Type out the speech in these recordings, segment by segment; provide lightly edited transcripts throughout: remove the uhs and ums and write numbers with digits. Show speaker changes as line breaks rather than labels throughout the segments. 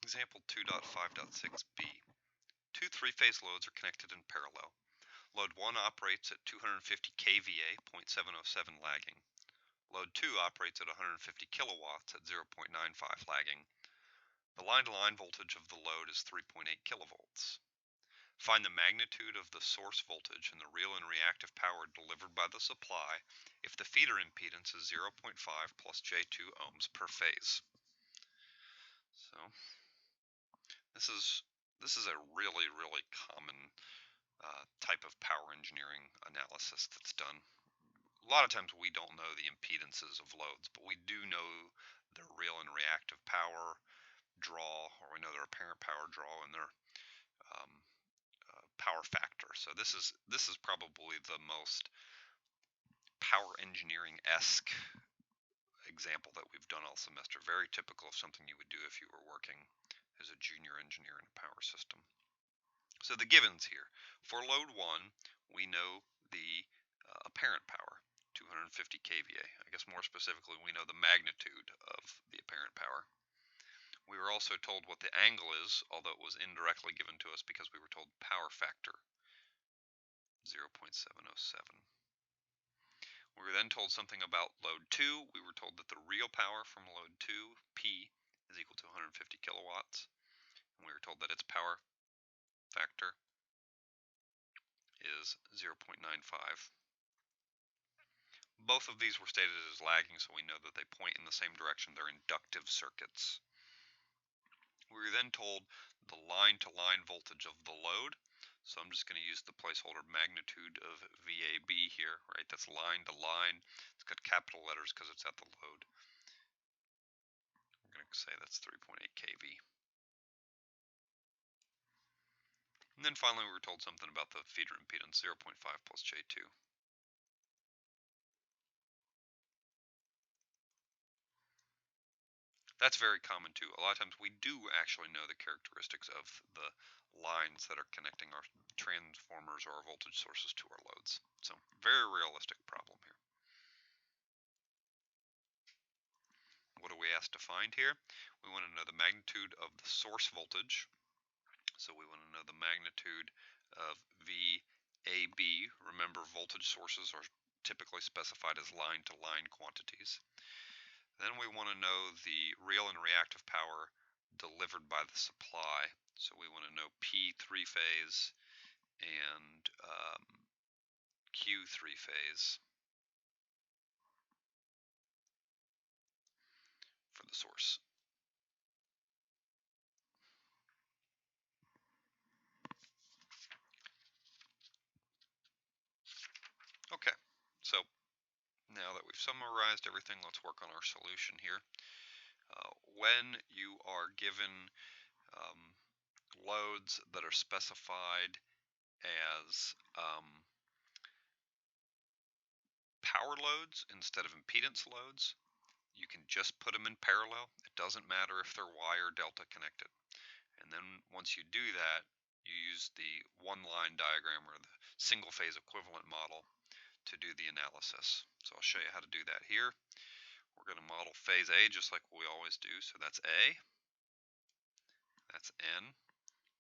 Example 2.5.6b. Two three-phase loads are connected in parallel. Load 1 operates at 250 kVA, 0.707 lagging. Load 2 operates at 150 kilowatts at 0.95 lagging. The line-to-line voltage of the load is 3.8 kilovolts. Find the magnitude of the source voltage and the real and reactive power delivered by the supply if the feeder impedance is 0.5 plus J2 ohms per phase. So this is a really common type of power engineering analysis that's done. A lot of times we don't know the impedances of loads, but we do know their real and reactive power draw, or we know their apparent power draw and their power factor. So this is probably the most power engineering-esque example that we've done all semester. Very typical of something you would do if you were working as a junior engineer in a power system. So the givens here. For load 1, we know the apparent power, 250 kVA. I guess more specifically, we know the magnitude of the apparent power. We were also told what the angle is, although it was indirectly given to us because we were told power factor, 0.707. We were then told something about load 2. We were told that the real power from load 2, P, is equal to 150 kilowatts. And we were told that its power factor is 0.95. Both of these were stated as lagging, so we know that they point in the same direction. They're inductive circuits. We were then told the line-to-line voltage of the load. So I'm just going to use the placeholder magnitude of VAB here, right? That's line to line. It's got capital letters because it's at the load. I'm going to say that's 3.8 kV. And then finally we were told something about the feeder impedance, 0.5 plus J2. That's very common too. A lot of times we do actually know the characteristics of the lines that are connecting our transformers or our voltage sources to our loads. So very realistic problem here. What are we asked to find here? We want to know the magnitude of the source voltage. So we want to know the magnitude of VAB. Remember, voltage sources are typically specified as line-to-line quantities. Then we want to know the real and reactive power delivered by the supply. So we want to know P three-phase and Q three-phase for the source. Okay, so now that we've summarized everything, let's work on our solution here. When you are given loads that are specified as power loads instead of impedance loads, you can just put them in parallel. It doesn't matter if they're Y or delta connected. And then once you do that, you use the one-line diagram or the single-phase equivalent model to do the analysis. So I'll show you how to do that here. We're going to model phase A just like we always do. So that's A, that's N.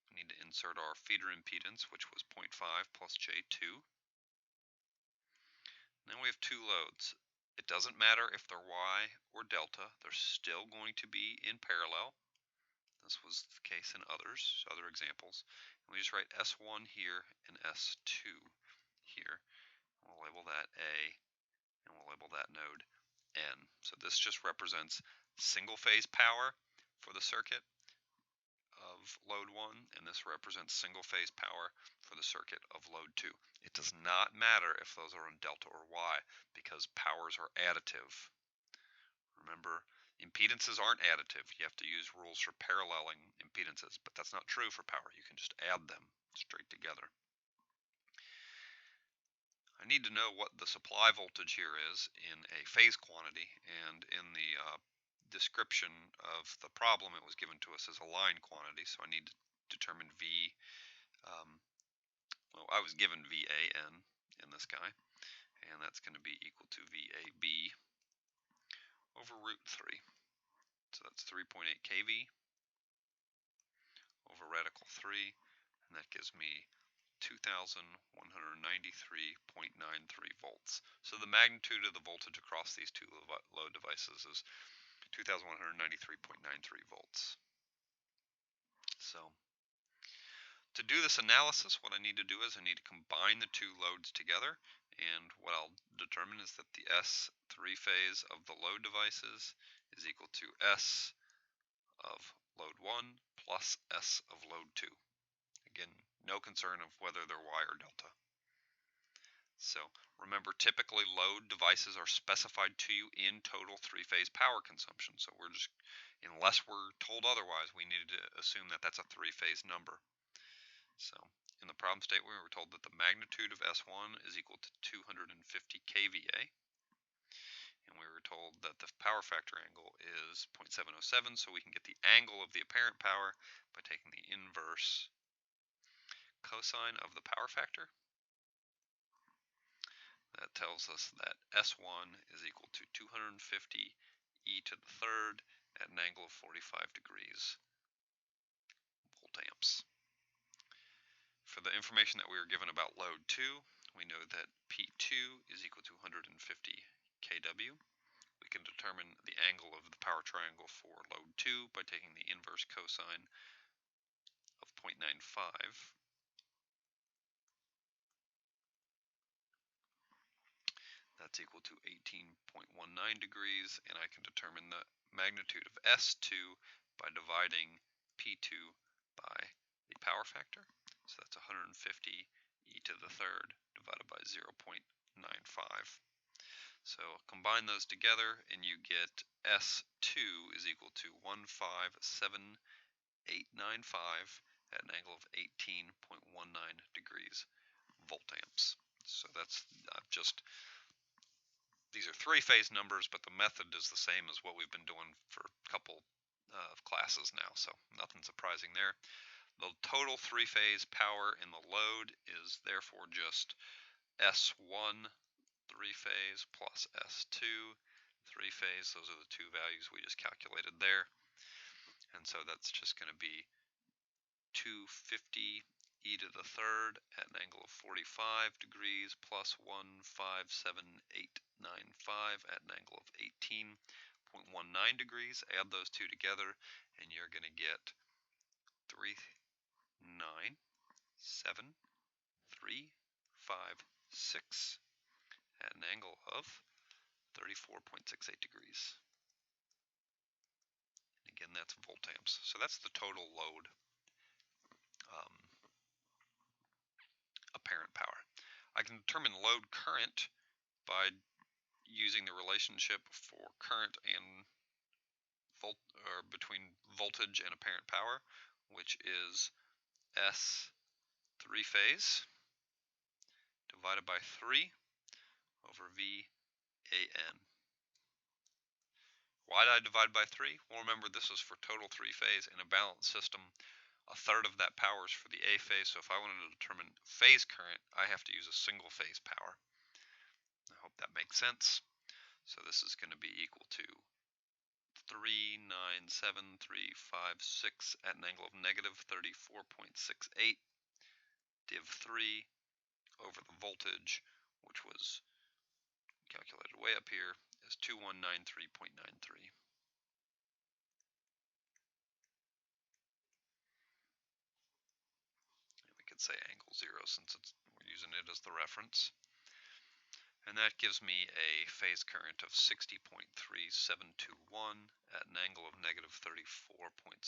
We need to insert our feeder impedance, which was 0.5 plus J2. Then we have two loads. It doesn't matter if they're Y or delta, they're still going to be in parallel. This was the case in other examples. And we just write S1 here and S2 here. We'll label that A, and we'll label that node N. So this just represents single phase power for the circuit of load 1, and this represents single phase power for the circuit of load 2. It does not matter if those are on delta or Y because powers are additive. Remember, impedances aren't additive. You have to use rules for paralleling impedances, but that's not true for power. You can just add them straight together. I need to know what the supply voltage here is in a phase quantity, and in the description of the problem it was given to us as a line quantity, so I need to determine V. Well, I was given VAN in this guy, and that's going to be equal to VAB over root 3. So that's 3.8 kV. and that gives me 2,193.93 volts. So the magnitude of the voltage across these two load devices is 2,193.93 volts. So to do this analysis, what I need to do is I need to combine the two loads together, and what I'll determine is that the S three-phase of the load devices is equal to S of load 1 plus S of load 2. Again, no concern of whether they're Y or delta. So remember, typically load devices are specified to you in total three-phase power consumption. So we're just, unless we're told otherwise, we need to assume that that's a three-phase number. So in the problem statement, we were told that the magnitude of S1 is equal to 250 kVA. And we were told that the power factor angle is 0.707, so we can get the angle of the apparent power by taking the inverse cosine of the power factor. That tells us that S1 is equal to 250 e to the third at an angle of 45 degrees volt amps. For the information that we were given about load 2, we know that P2 is equal to 150 kW. We can determine the angle of the power triangle for load 2 by taking the inverse cosine of 0.95. That's equal to 18.19 degrees, and I can determine the magnitude of S2 by dividing P2 by the power factor. So that's 150 e to the third divided by 0.95. So combine those together and you get S2 is equal to 157.895 at an angle of 18.19 degrees volt amps. So that's these are three-phase numbers, but the method is the same as what we've been doing for a couple of classes now, so nothing surprising there. The total three-phase power in the load is therefore just S1 three-phase plus S2 three-phase. Those are the two values we just calculated there. And so that's just going to be 250 e to the third at an angle of 45 degrees plus 157.895 at an angle of 18.19 degrees. Add those two together and you're going to get 397.356 at an angle of 34.68 degrees. Again, that's volt amps. So that's the total load apparent power. I can determine load current by using the relationship for current and between voltage and apparent power, which is S three-phase divided by 3 over VAN. Why did I divide by 3? Well, remember, this is for total three-phase. In a balanced system, a third of that power is for the A phase, so if I wanted to determine phase current, I have to use a single phase power. I hope that makes sense. So this is going to be equal to 397.356 at an angle of negative 34.68 div 3 over the voltage, which was calculated way up here, is 2193.93. Say angle 0 since we're using it as the reference. And that gives me a phase current of 60.3721 at an angle of negative 34.68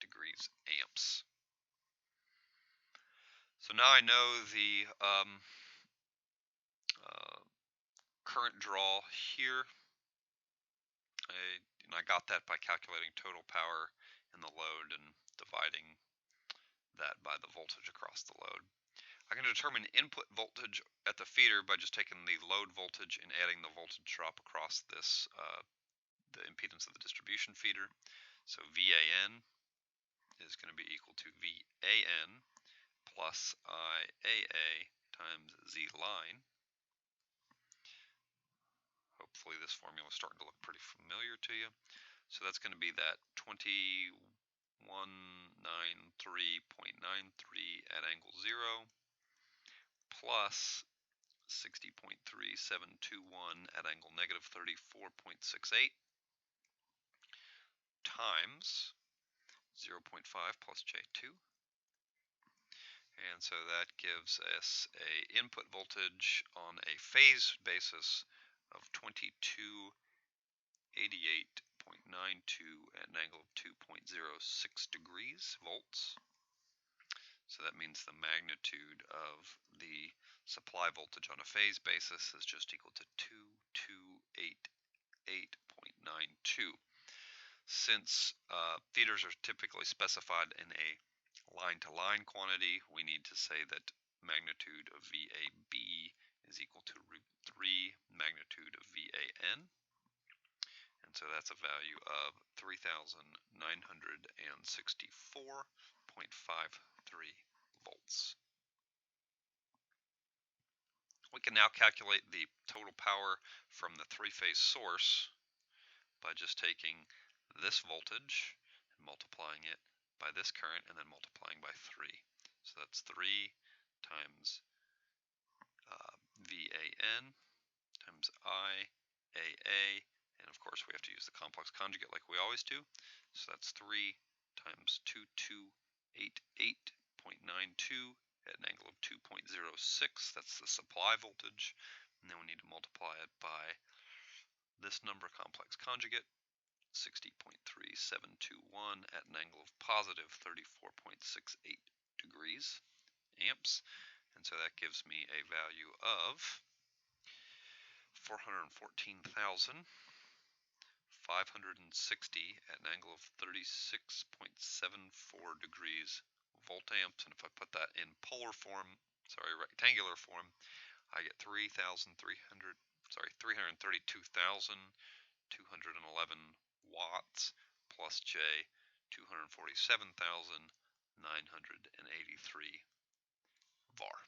degrees amps. So now I know the current draw here. I got that by calculating total power in the load and dividing that by the voltage across the load. I can determine input voltage at the feeder by just taking the load voltage and adding the voltage drop across this, the impedance of the distribution feeder. So VAN is going to be equal to VAN plus IAA times Z line. Hopefully this formula is starting to look pretty familiar to you. So that's going to be that 2193.93 plus 60.3721 at angle negative 34.68 times 0.5 plus J2. And so that gives us a input voltage on a phase basis of 2288.92 at an angle of 2.06 degrees volts. So that means the magnitude of the supply voltage on a phase basis is just equal to 2288.92. Since feeders are typically specified in a line-to-line quantity, we need to say that magnitude of VAB is equal to root 3 magnitude of VAN. And so that's a value of 3,964.53 volts. We can now calculate the total power from the three-phase source by just taking this voltage and multiplying it by this current and then multiplying by 3. So that's 3 times VAN times IAA, and of course we have to use the complex conjugate like we always do. So that's 3 times 2288.92 at an angle of 2.06. That's the supply voltage. And then we need to multiply it by this number complex conjugate, 60.3721 at an angle of positive 34.68 degrees amps. And so that gives me a value of 414,560 at an angle of 36.74 degrees volt amps. And if I put that in polar form, rectangular form, I get 332,211 watts plus J, 247,983 var.